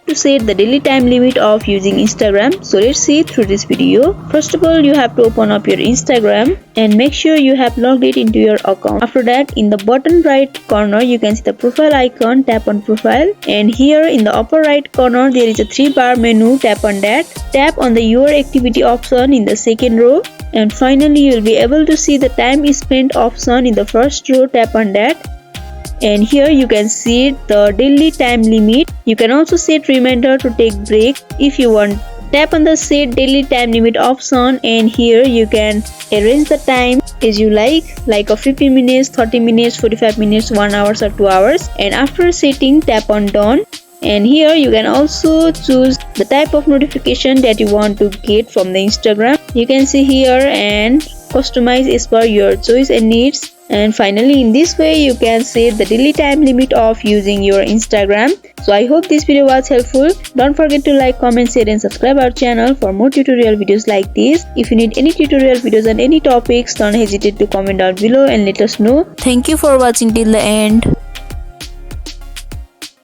to set the daily time limit of using Instagram. So let's see through this video. First of all, you have to open up your Instagram and make sure you have logged it into your account. After that, in the bottom right corner you can see the profile icon. Tap on profile, and here in the upper right corner there is a 3-bar menu. Tap on that. Tap on the your activity option in the second row, and finally you will be able to see the time spent option in the first row. Tap on that, and here you can see the daily time limit. You can also set reminder to take break if you want. Tap on the set daily time limit option, and here you can arrange the time as you like a 15 minutes, 30 minutes, 45 minutes, 1 hour or 2 hours. And after setting, tap on done. And here you can also choose the type of notification that you want to get from the Instagram. You can see here and customize as per your choice and needs. And finally, in this way you can set the daily time limit of using your Instagram. So I hope this video was helpful. Don't forget to like, comment, share and subscribe our channel for more tutorial videos like this. If you need any tutorial videos on any topics, don't hesitate to comment down below and let us know. Thank you for watching till the end.